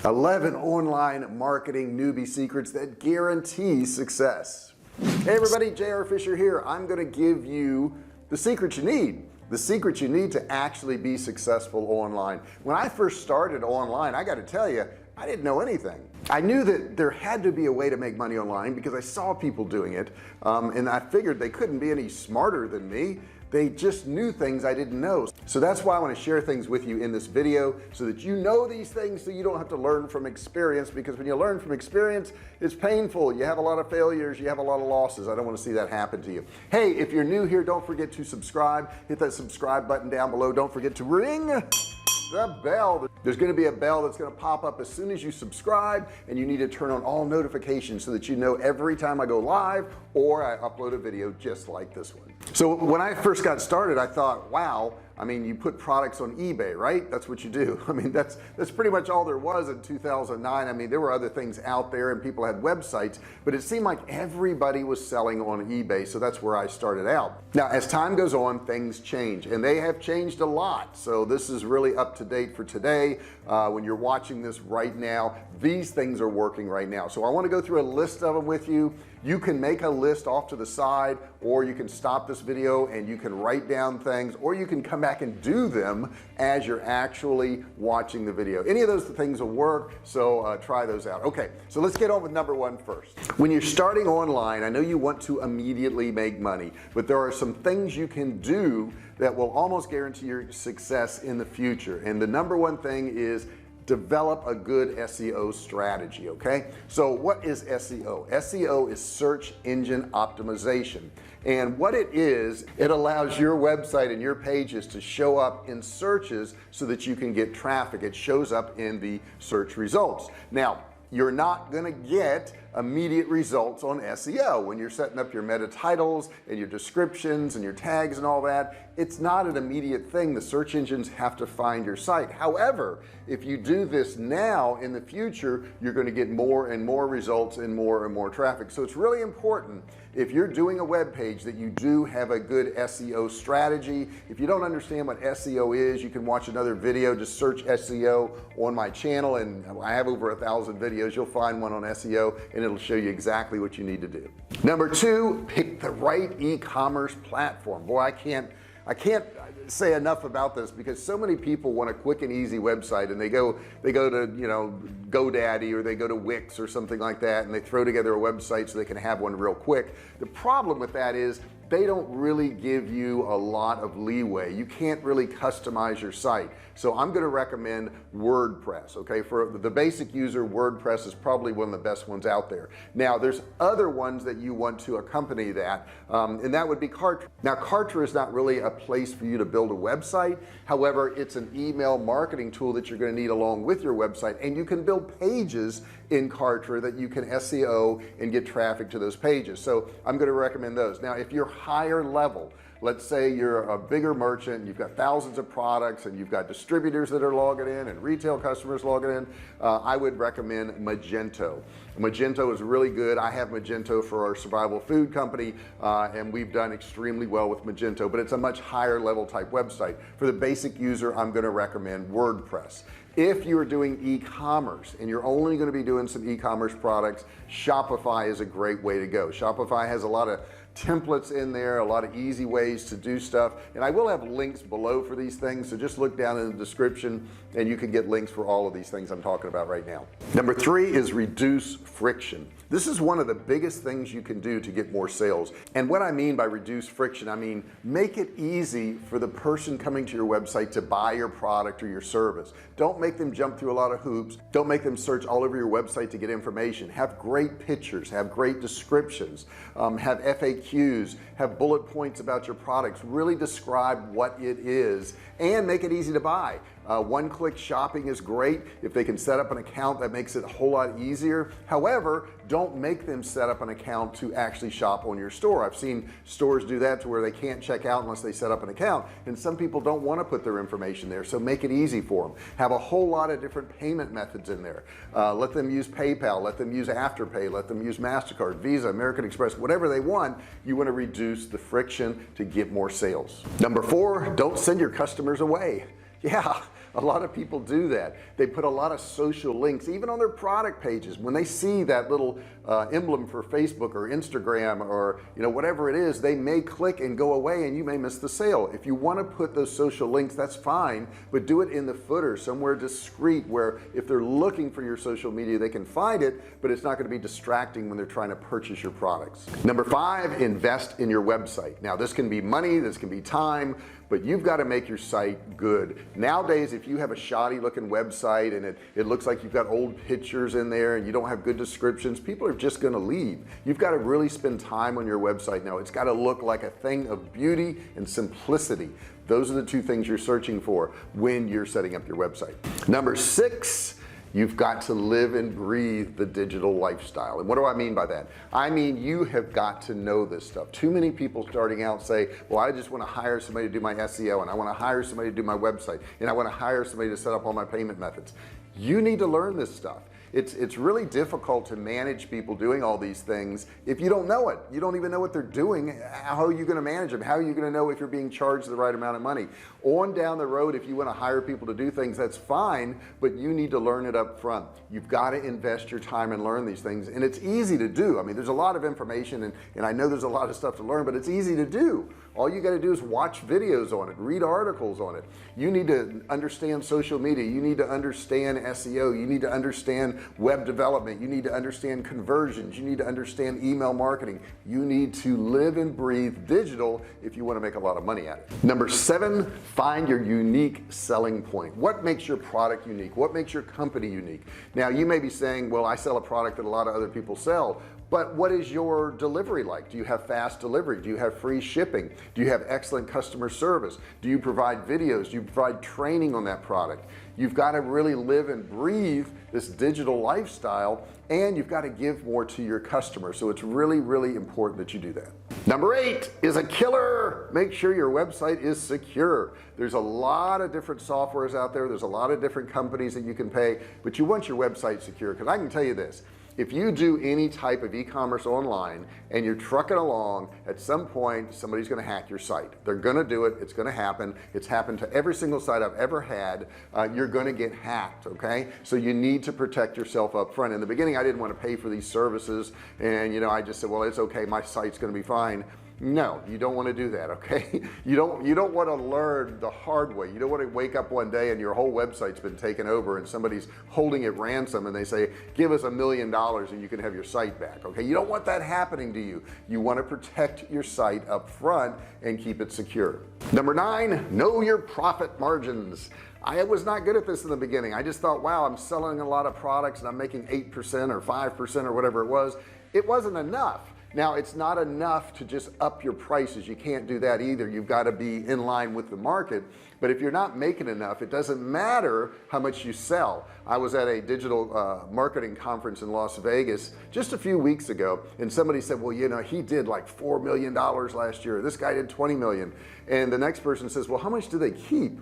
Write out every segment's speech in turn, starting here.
11 online marketing newbie secrets that guarantee success. Hey everybody, JR Fisher here. I'm going to give you the secrets you need. The secrets you need to actually be successful online. When I first started online, I got to tell you, I didn't know anything. I knew that there had to be a way to make money online because I saw people doing it, and I figured they couldn't be any smarter than me. They just knew things I didn't know. So that's why I want to share things with you in this video so that you know these things, so you don't have to learn from experience, because when you learn from experience, it's painful. You have a lot of failures, you have a lot of losses. I don't want to see that happen to you. Hey, if you're new here, don't forget to subscribe. Hit that subscribe button down below. Don't forget to ring the bell. There's going to be a bell that's going to pop up as soon as you subscribe, and you need to turn on all notifications so that you know every time I go live or I upload a video just like this one. So when I first got started, I thought, wow, I mean, you put products on eBay, right? That's what you do. I mean, that's pretty much all there was in 2009. I mean, there were other things out there and people had websites, but it seemed like everybody was selling on eBay. So that's where I started out. Now, as time goes on, things change, and they have changed a lot. So this is really up to date for today. When you're watching this right now, these things are working right now. So I want to go through a list of them with you. You can make a list off to the side, or you can stop this video and you can write down things, or you can come back and do them as you're actually watching the video. Any of those things will work, so try those out. Okay, so let's get on with number one first. When you're starting online, I know you want to immediately make money, but there are some things you can do that will almost guarantee your success in the future. And the number one thing is develop a good SEO strategy. Okay, so what is SEO? SEO is search engine optimization, and what it is, it allows your website and your pages to show up in searches so that you can get traffic. It shows up in the search results. Now, you're not going to get immediate results on SEO when you're setting up your meta titles and your descriptions and your tags and all that. It's not an immediate thing. The search engines have to find your site. However, if you do this now, in the future, you're going to get more and more results and more traffic. So it's really important, if you're doing a web page, that you do have a good SEO strategy. If you don't understand what SEO is, you can watch another video. Just search SEO on my channel, and I have over 1,000 videos. You'll find one on SEO, and it'll show you exactly what you need to do. Number two, pick the right e-commerce platform. Boy, I can't say enough about this, because so many people want a quick and easy website, and they go to, you know, GoDaddy, or they go to Wix or something like that, and they throw together a website so they can have one real quick. The problem with that is they don't really give you a lot of leeway. You can't really customize your site. So I'm going to recommend WordPress. Okay, for the basic user, WordPress is probably one of the best ones out there. Now, there's other ones that you want to accompany that, and that would be Kartra. Now, Kartra is not really a place for you to build a website. However, it's an email marketing tool that you're going to need along with your website, and you can build pages in Kartra that you can SEO and get traffic to those pages. So I'm going to recommend those. Now, if you're higher level, let's say you're a bigger merchant, you've got thousands of products, and you've got distributors that are logging in and retail customers logging in, I would recommend Magento. Magento is really good. I have Magento for our survival food company, and we've done extremely well with Magento, but it's a much higher level type website. For the basic user, I'm going to recommend WordPress. If you're doing e-commerce and you're only going to be doing some e-commerce products, Shopify is a great way to go. Shopify has a lot of templates in there, a lot of easy ways to do stuff, and I will have links below for these things, so just look down in the description and you can get links for all of these things I'm talking about right now. Number three is reduce friction. This is one of the biggest things you can do to get more sales. And what I mean by reduce friction, I mean make it easy for the person coming to your website to buy your product or your service. Don't make them jump through a lot of hoops. Don't make them search all over your website to get information. Have great pictures, have great descriptions, have FAQs, have bullet points about your products. Really describe what it is and make it easy to buy. One-click shopping is great. If they can set up an account, that makes it a whole lot easier. However, don't make them set up an account to actually shop on your store. I've seen stores do that to where they can't check out unless they set up an account, and some people don't want to put their information there, so make it easy for them. Have a whole lot of different payment methods in there. Let them use PayPal, let them use Afterpay, let them use MasterCard, Visa, American Express, whatever they want. You want to reduce the friction to get more sales. Number four, don't send your customers away. Yeah, A lot of people do that. They put a lot of social links even on their product pages. When they see that little emblem for Facebook or Instagram or whatever it is, they may click and go away and you may miss the sale. If you want to put those social links, that's fine, but do it in the footer somewhere discreet where if they're looking for your social media they can find it, but it's not going to be distracting when they're trying to purchase your products. Number 5, invest in your website. Now this can be money, this can be time, but you've got to make your site good. Nowadays if you have a shoddy looking website and it looks like you've got old pictures in there and you don't have good descriptions, people are just going to leave. You've got to really spend time on your website. Now it's got to look like a thing of beauty and simplicity. Those are the 2 things you're searching for when you're setting up your website. Number 6, you've got to live and breathe the digital lifestyle. And what do I mean by that? I mean you have got to know this stuff. Too many people starting out say, well, I just want to hire somebody to do my SEO, and I want to hire somebody to do my website, and I want to hire somebody to set up all my payment methods. You need to learn this stuff. It's really difficult to manage people doing all these things if you don't know it. You don't even know what they're doing. How are you going to manage them? How are you going to know if you're being charged the right amount of money? On down the road, if you want to hire people to do things, that's fine, but you need to learn it up front. You've got to invest your time and learn these things, and it's easy to do. I mean, there's a lot of information and I know there's a lot of stuff to learn, but it's easy to do. All you got to do is watch videos on it, read articles on it. You need to understand social media. You need to understand SEO. You need to understand web development. You need to understand conversions. You need to understand email marketing. You need to live and breathe digital if you want to make a lot of money at it. Number 7, find your unique selling point. What makes your product unique? What makes your company unique? Now you may be saying, well, I sell a product that a lot of other people sell, but what is your delivery like? Do you have fast delivery? Do you have free shipping? Do you have excellent customer service? Do you provide videos? Do you provide training on that product? You've got to really live and breathe this digital lifestyle, and you've got to give more to your customers. So it's really, really important that you do that. Number 8 is a killer. Make sure your website is secure. There's a lot of different softwares out there. There's a lot of different companies that you can pay, but you want your website secure, because I can tell you this. If you do any type of e-commerce online and you're trucking along, at some point somebody's going to hack your site. They're going to do it. It's going to happen. It's happened to every single site I've ever had. You're going to get hacked. Okay, so you need to protect yourself up front. In the beginning I didn't want to pay for these services, and I just said, well, it's okay, my site's going to be fine. No, you don't want to do that. Okay, you don't want to learn the hard way. You don't want to wake up one day and your whole website's been taken over and somebody's holding it ransom and they say, give us $1 million and you can have your site back. Okay, you don't want that happening to you. You want to protect your site up front and keep it secure. Number 9, know your profit margins. I was not good at this in the beginning. I just thought, wow, I'm selling a lot of products and I'm making 8% or 5% or whatever it was. It wasn't enough. Now it's not enough to just up your prices. You can't do that either. You've got to be in line with the market. But if you're not making enough, it doesn't matter how much you sell. I was at a digital marketing conference in Las Vegas just a few weeks ago, and somebody said, well, he did like $4 million last year. This guy did 20 million. And the next person says, well, how much do they keep?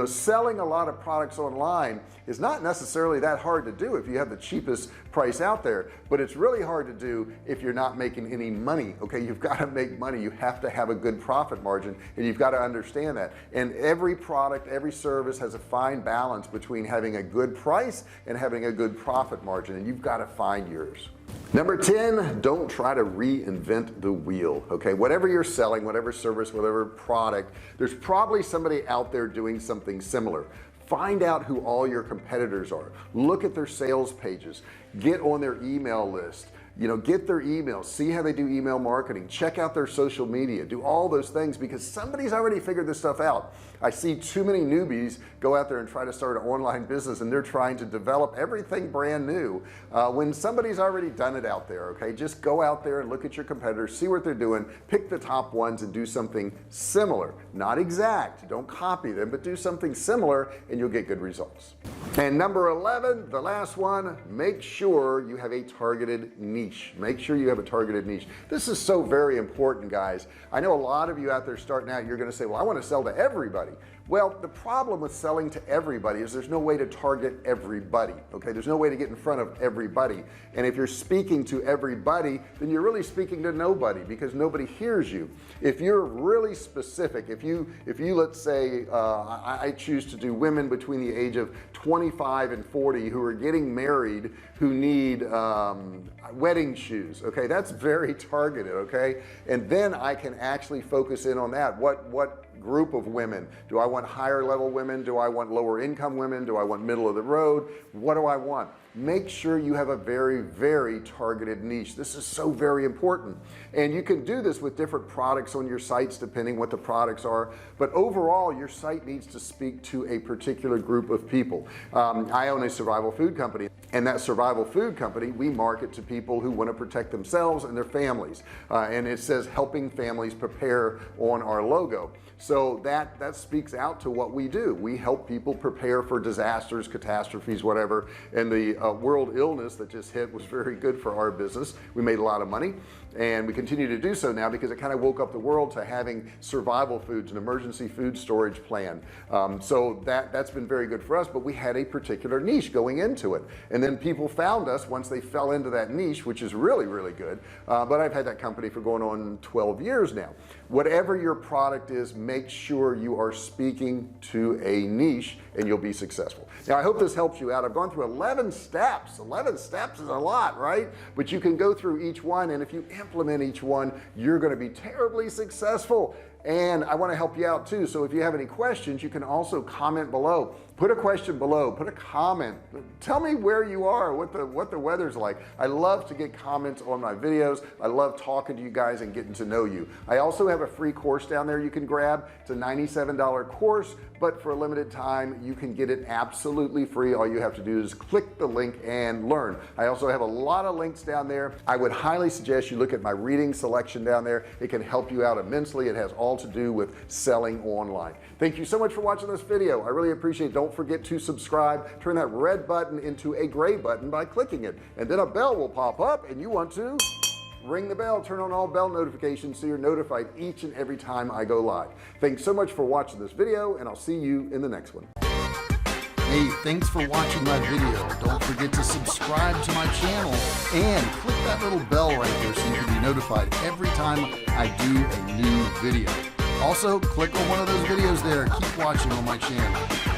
Selling a lot of products online is not necessarily that hard to do if you have the cheapest price out there, but it's really hard to do if you're not making any money. Okay, you've got to make money. You have to have a good profit margin, and you've got to understand that. And every product, every service has a fine balance between having a good price and having a good profit margin, and you've got to find yours. Number 10, don't try to reinvent the wheel. Okay, whatever you're selling, whatever service, whatever product, there's probably somebody out there doing something similar. Find out who all your competitors are. Look at their sales pages. Get on their email list. Get their emails, see how they do email marketing, check out their social media, do all those things, because somebody's already figured this stuff out. I see too many newbies go out there and try to start an online business, and they're trying to develop everything brand new when somebody's already done it out there. Okay, just go out there and look at your competitors, see what they're doing, pick the top ones and do something similar. Not exact, don't copy them, but do something similar and you'll get good results. And number 11, the last one, make sure you have a targeted niche. Make sure you have a targeted niche. This is so very important, guys. I know a lot of you out there starting out, you're going to say, well, I want to sell to everybody. Well, the problem with selling to everybody is there's no way to target everybody. Okay, there's no way to get in front of everybody, and if you're speaking to everybody, then you're really speaking to nobody, because nobody hears you. If you're really specific, if you let's say I choose to do women between the age of 25 and 40 who are getting married, who need wedding shoes. Okay, that's very targeted. Okay, and then I can actually focus in on that. What group of women do I want? Higher level women? Do I want lower income women? Do I want middle of the road? What do I want? Make sure you have a very targeted niche. This is so very important, and you can do this with different products on your sites depending what the products are, but overall your site needs to speak to a particular group of people. I own a survival food company, and that survival food company, we market to people who want to protect themselves and their families, and it says helping families prepare on our logo. So that speaks out to what we do. We help people prepare for disasters, catastrophes, whatever. And the world illness that just hit was very good for our business. We made a lot of money, and we continue to do so now because it kind of woke up the world to having survival foods, an emergency food storage plan. So that's been very good for us, but we had a particular niche going into it, and then people found us once they fell into that niche, which is really good. But I've had that company for going on 12 years now. Whatever your product is, make sure you are speaking to a niche, and you'll be successful. Now I hope this helps you out. I've gone through 11 steps. 11 steps is a lot, right? But you can go through each one, and if you implement each one, you're going to be terribly successful. And I want to help you out too, so if you have any questions, you can also comment below. Put a question below, put a comment, tell me where you are, what the weather's like. I love to get comments on my videos. I love talking to you guys and getting to know you. I also have a free course down there you can grab. It's a $97 course, but for a limited time you can get it absolutely free. All you have to do is click the link and learn. I also have a lot of links down there. I would highly suggest you look at my reading selection down there. It can help you out immensely. It has all to do with selling online. Thank you so much for watching this video. I really appreciate it. Don't forget to subscribe. Turn that red button into a gray button by clicking it, and then a bell will pop up, and you want to ring the bell, turn on all bell notifications so you're notified each and every time I go live. Thanks so much for watching this video, and I'll see you in the next one. Hey, thanks for watching my video. Don't forget to subscribe to my channel and click that little bell right there so you can be notified every time I do a new video. Also, click on one of those videos there. Keep watching on my channel.